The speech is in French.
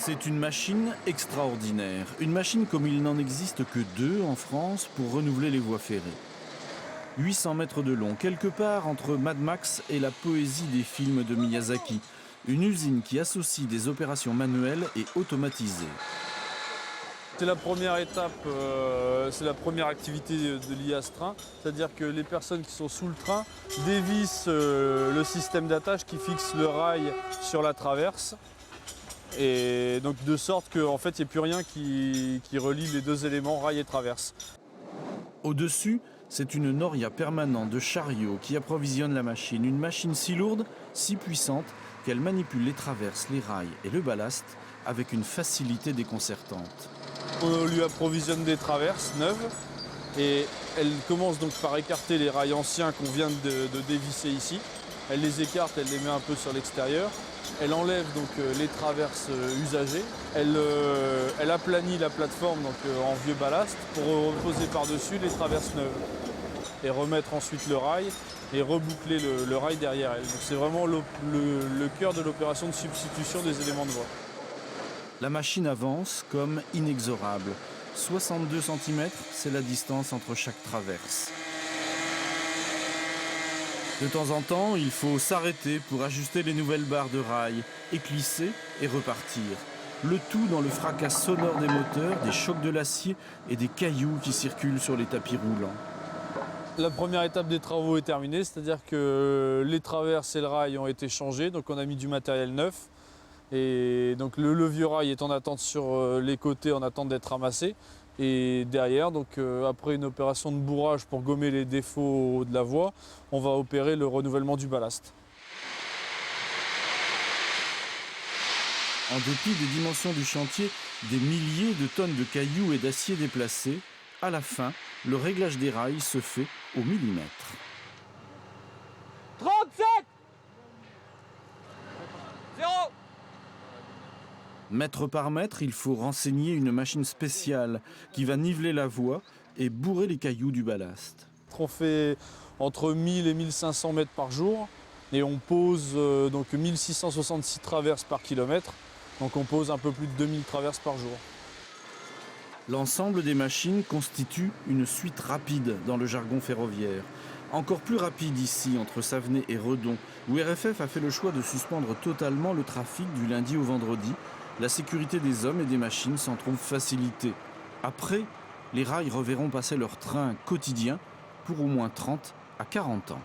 C'est une machine extraordinaire. Une machine comme il n'en existe que 2 en France pour renouveler les voies ferrées. 800 mètres de long, quelque part entre Mad Max et la poésie des films de Miyazaki. Une usine qui associe des opérations manuelles et automatisées. C'est la première étape, c'est la première activité de l'IA ce train. C'est-à-dire que les personnes qui sont sous le train dévissent le système d'attache qui fixe le rail sur la traverse. Et donc de sorte qu'en fait, il n'y a plus rien qui relie les 2 éléments, rail et traverse. Au-dessus, c'est une noria permanente de chariots qui approvisionne la machine. Une machine si lourde, si puissante, qu'elle manipule les traverses, les rails et le ballast avec une facilité déconcertante. On lui approvisionne des traverses neuves et elle commence donc par écarter les rails anciens qu'on vient de dévisser ici. Elle les écarte, elle les met un peu sur l'extérieur. Elle enlève donc les traverses usagées. Elle aplanit la plateforme donc, en vieux ballast pour reposer par-dessus les traverses neuves. Et remettre ensuite le rail et reboucler le rail derrière elle. C'est vraiment le cœur de l'opération de substitution des éléments de voie. La machine avance comme inexorable. 62 cm, c'est la distance entre chaque traverse. De temps en temps, il faut s'arrêter pour ajuster les nouvelles barres de rail, éclisser et repartir. Le tout dans le fracas sonore des moteurs, des chocs de l'acier et des cailloux qui circulent sur les tapis roulants. La première étape des travaux est terminée, c'est-à-dire que les traverses et le rail ont été changés, donc on a mis du matériel neuf. Et donc le vieux rail est en attente sur les côtés, en attente d'être ramassé. Et derrière, donc, après une opération de bourrage pour gommer les défauts de la voie, on va opérer le renouvellement du ballast. En dépit des dimensions du chantier, des milliers de tonnes de cailloux et d'acier déplacés, à la fin, le réglage des rails se fait au millimètre. 37 0. Mètre par mètre, il faut renseigner une machine spéciale qui va niveler la voie et bourrer les cailloux du ballast. On fait entre 1000 et 1500 mètres par jour et on pose donc 1666 traverses par kilomètre. Donc on pose un peu plus de 2000 traverses par jour. L'ensemble des machines constitue une suite rapide dans le jargon ferroviaire. Encore plus rapide ici, entre Savenay et Redon, où RFF a fait le choix de suspendre totalement le trafic du lundi au vendredi. La sécurité des hommes et des machines s'en trouve facilitée. Après, les rails reverront passer leur train quotidien pour au moins 30 à 40 ans.